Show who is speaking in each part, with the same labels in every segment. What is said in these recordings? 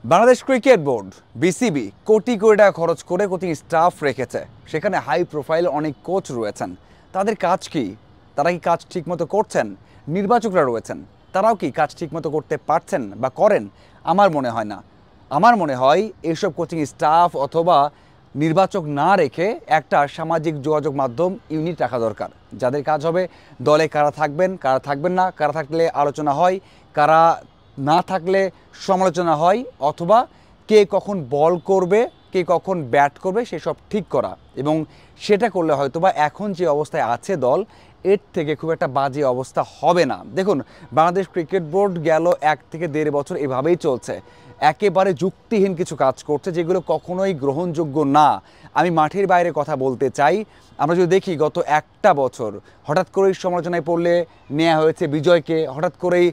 Speaker 1: Bangladesh cricket board BCB crore crore টাকা খরচ করে কোচিং স্টাফ রেখেছে। সেখানে হাই প্রোফাইল অনেক কোচ রয়েছেন। তাদের কাজ কি? তারা কি কাজ ঠিকমতো করছেন? নির্বাচকরা রয়েছেন, তারাও কি কাজ ঠিকমতো করতে পারছেন বা করেন? আমার মনে হয় না। আমার মনে হয় এইসব কোচিং স্টাফ অথবা নির্বাচক না রেখে একটা সামাজিক যোগাযোগ মাধ্যম ইউনিট রাখা দরকার, যাদের কাজ হবে দলে কারা থাকবেন কারা থাকবেন না, কারা থাকলে আলোচনা হয়, কারা না থাকলে সমালোচনা হয়, অথবা কে কখন বল করবে কে কখন ব্যাট করবে সেসব ঠিক করা। এবং সেটা করলে হয়তো বা এখন যে অবস্থায় আছে দল, এর থেকে খুব একটা বাজে অবস্থা হবে না। দেখুন, বাংলাদেশ ক্রিকেট বোর্ড গেল 1 থেকে 1.5 বছর এভাবেই চলছে, একেবারে যুক্তিহীন কিছু কাজ করছে যেগুলো কখনোই গ্রহণযোগ্য না। আমি মাঠের বাইরে কথা বলতে চাই। আমরা যদি দেখি গত একটা বছর হঠাৎ করেই সমালোচনায় পড়লে নেওয়া হয়েছে বিজয়কে, হঠাৎ করেই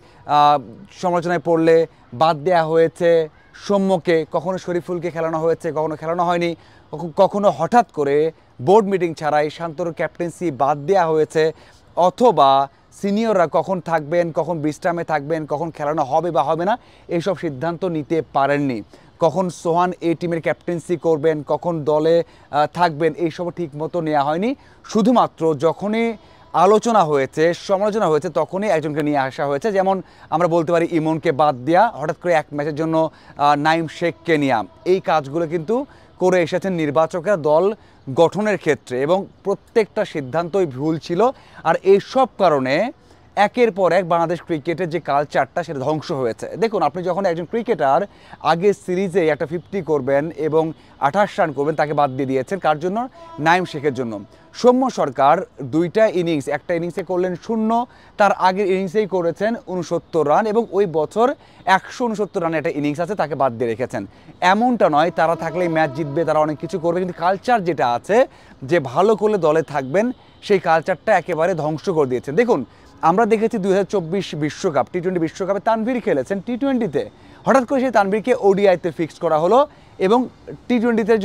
Speaker 1: সমালোচনায় পড়লে বাদ দেওয়া হয়েছে সৌম্যকে, কখনো শরীফুলকে খেলানো হয়েছে, কখনো খেলানো হয়নি, কখনো হঠাৎ করে বোর্ড মিটিং ছাড়াই শান্তর ক্যাপ্টেন্সি বাদ দেওয়া হয়েছে, অথবা সিনিয়ররা কখন থাকবেন কখন বিশ্রামে থাকবেন কখন খেলানো হবে বা হবে না এইসব সিদ্ধান্ত নিতে পারেননি। কখন সোহান এই টিমের ক্যাপ্টেন্সি করবেন, কখন দলে থাকবেন, এইসব ঠিক মতো নেওয়া হয়নি। শুধুমাত্র যখনই আলোচনা হয়েছে সমালোচনা হয়েছে তখনই একজনকে নিয়ে আসা হয়েছে। যেমন আমরা বলতে পারি ইমনকে বাদ দেওয়া, হঠাৎ করে এক ম্যাচের জন্য নাইম শেখকে নেওয়া। এই কাজগুলো কিন্তু করে এসেছেন নির্বাচকরা দল গঠনের ক্ষেত্রে, এবং প্রত্যেকটা সিদ্ধান্তই ভুল ছিল। আর এইসব কারণে একের পর এক বাংলাদেশ ক্রিকেটের যে কালচারটা সেটা ধ্বংস হয়েছে। দেখুন, আপনি যখন একজন ক্রিকেটার আগে সিরিজে একটা 50 করবেন এবং 28 রান করবেন, তাকে বাদ দিয়ে দিয়েছেন কার জন্য? নাইম শেখের জন্য। সৌম্য সরকার দুইটা ইনিংস, একটা ইনিংসে করলেন 0, তার আগের ইনিংসেই করেছেন 69 রান, এবং ওই বছর 169 রানের একটা ইনিংস আছে, তাকে বাদ দিয়ে রেখেছেন। এমনটা নয় তারা থাকলেই ম্যাচ জিতবে, তারা অনেক কিছু করবে, কিন্তু কালচার যেটা আছে যে ভালো করলে দলে থাকবেন, সেই কালচারটা একেবারে ধ্বংস করে দিয়েছেন। দেখুন, আমরা দেখেছি 2024 বিশ্বকাপ টি-20 বিশ্বকাপে তানভীর খেলেছেন টি-20-তে, হঠাৎ করে সেই তানভীরকে ওডিআইতে ফিক্স করা হলো এবং টি-20-তে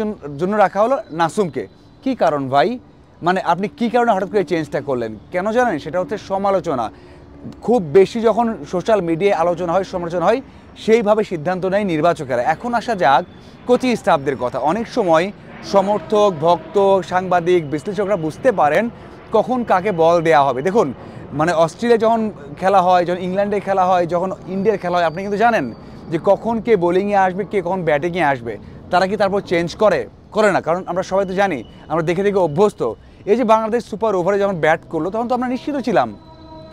Speaker 1: জন্য রাখা হলো নাসুমকে। কি কারণ ভাই? মানে আপনি কি কারণে হঠাৎ করে চেঞ্জটা করলেন? কেন জানেন? সেটা হচ্ছে সমালোচনা। খুব বেশি যখন সোশ্যাল মিডিয়ায় আলোচনা হয় সমালোচনা হয়, সেইভাবে সিদ্ধান্ত নেয় নির্বাচকেরা। এখন আসা যাক কোচিং স্টাফদের কথা। অনেক সময় সমর্থক, ভক্ত, সাংবাদিক, বিশ্লেষকরা বুঝতে পারেন কখন কাকে বল দেওয়া হবে। দেখুন, মানে অস্ট্রেলিয়া যখন খেলা হয়, যখন ইংল্যান্ডে খেলা হয়, যখন ইন্ডিয়ার খেলা হয়, আপনি কিন্তু জানেন যে কখন কে বোলিংয়ে আসবে কে কখন ব্যাটিংয়ে আসবে। তারা কি তারপর চেঞ্জ করে না? কারণ আমরা সবাই তো জানি, আমরা দেখে দেখে অভ্যস্ত। এই যে বাংলাদেশ সুপার ওভারে যখন ব্যাট করলো তখন তো আমরা নিশ্চিত ছিলাম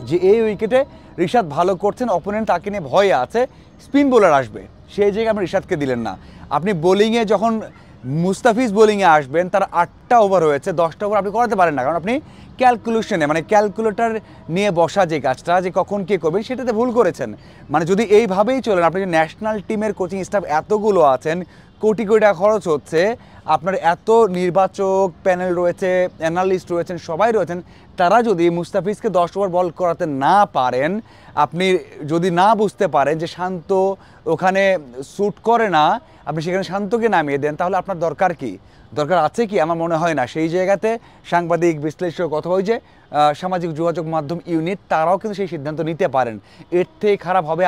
Speaker 1: যে এই উইকেটে রিশাদ ভালো করছেন, অপোনেন্ট তাকে নিয়ে ভয়ে আছে, স্পিন বোলার আসবে, সেই জায়গায় আপনি রিশাদকে দিলেন না। আপনি বোলিংয়ে যখন মুস্তাফিজ বোলিংয়ে আসবেন, তার 8টা ওভার হয়েছে, 10টা ওভার আপনি করাতে পারেন না, কারণ আপনি ক্যালকুলেশনে মানে ক্যালকুলেটর নিয়ে বসা যে কাজটা যে কখন কে করবেন সেটাতে ভুল করেছেন। মানে যদি এইভাবেই চলেন, আপনি যে ন্যাশনাল টিমের কোচিং স্টাফ এতগুলো আছেন, কোটি কোটি টাকা খরচ হচ্ছে, আপনার এত নির্বাচক প্যানেল রয়েছে, অ্যানালিস্ট রয়েছেন, সবাই রয়েছেন, তারা যদি মুস্তাফিজকে 10 ওভার বল করাতে না পারেন, আপনি যদি না বুঝতে পারেন যে শান্ত ওখানে স্যুট করে না, আপনি সেখানে শান্তকে নামিয়ে দেন, তাহলে আপনার দরকার কি? দরকার আছে কি? আমার মনে হয় না। সেই জায়গাতে সাংবাদিক, বিশ্লেষক অথবা ওই যে সামাজিক যোগাযোগ মাধ্যম ইউনিট, তারাও কিন্তু সেই সিদ্ধান্ত নিতে পারেন। এর থেকে খারাপ হবে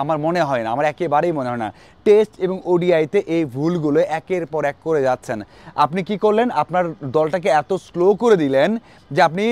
Speaker 1: আমার মনে হয় না, আমার একেবারেই মনে হয় না। টেস্ট এবং ওডিআইতে এই ভুলগুলো একের পর এক করে যাচ্ছেন। আপনি কি করলেন? আপনার দলটাকে এত স্লো করে দিলেন যে আপনি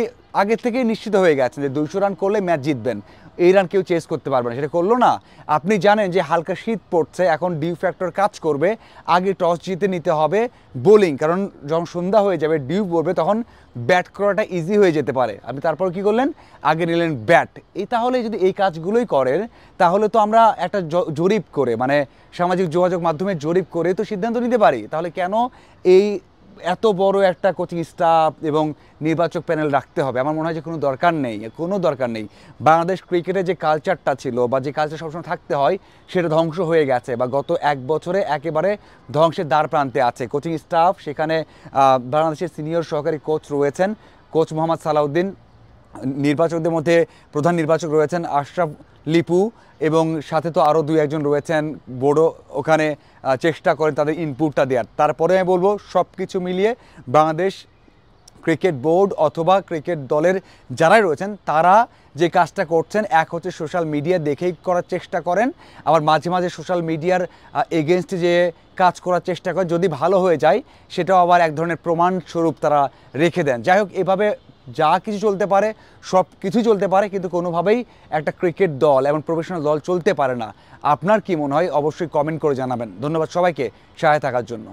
Speaker 1: আগের থেকেই নিশ্চিত হয়ে গেছেন যে 200 রান করলে ম্যাচ জিতবেন, এই রান কেউ চেস করতে পারবে না। সেটা করলো না। আপনি জানেন যে হালকা শীত পড়ছে, এখন ডিউ ফ্যাক্টর কাজ করবে, আগে টস জিতে নিতে হবে বোলিং, কারণ যখন সন্ধ্যা হয়ে যাবে ডিউ পড়বে, তখন ব্যাট করাটা ইজি হয়ে যেতে পারে। আপনি তারপর কি করলেন? আগে নিলেন ব্যাট। তাহলে যদি এই কাজগুলোই করেন, তাহলে তো আমরা একটা জরিপ করে, মানে সামাজিক যোগাযোগ মাধ্যমে জরিপ করে তো সিদ্ধান্ত নিতে পারি। তাহলে কেন এই এত বড় একটা কোচিং স্টাফ এবং নির্বাচক প্যানেল রাখতে হবে? আমার মনে হয় যে কোনো দরকার নেই। বাংলাদেশ ক্রিকেটের যে কালচারটা ছিল বা যে কালচার সবসময় থাকতে হয়, সেটা ধ্বংস হয়ে গেছে বা গত 1 বছরে একেবারে ধ্বংসের দ্বার প্রান্তে আছে কোচিং স্টাফ। সেখানে বাংলাদেশের সিনিয়র সহকারী কোচ রয়েছেন, কোচ মোহাম্মদ সালাউদ্দিন। নির্বাচকদের মধ্যে প্রধান নির্বাচক রয়েছেন আশরাফ লিপু, এবং সাথে তো আরও 2-1জন রয়েছেন বোর্ডও ওখানে চেষ্টা করেন তাদের ইনপুটটা দেওয়ার। তারপরে আমি বলবো সব কিছু মিলিয়ে বাংলাদেশ ক্রিকেট বোর্ড অথবা ক্রিকেট দলের যারাই রয়েছেন তারা যে কাজটা করছেন, এক হচ্ছে সোশ্যাল মিডিয়া দেখেই করার চেষ্টা করেন, আবার মাঝে মাঝে সোশ্যাল মিডিয়ার এগেনস্টে যে কাজ করার চেষ্টা করেন, যদি ভালো হয়ে যায় সেটাও আবার এক ধরনের প্রমাণস্বরূপ তারা রেখে দেন। যাই হোক, এভাবে যা কিছু চলতে পারে, সব কিছুই চলতে পারে, কিন্তু কোনোভাবেই একটা ক্রিকেট দল এবং প্রফেশনাল দল চলতে পারে না। আপনার কি মনে হয় অবশ্যই কমেন্ট করে জানাবেন। ধন্যবাদ সবাইকে সাথে থাকার জন্য।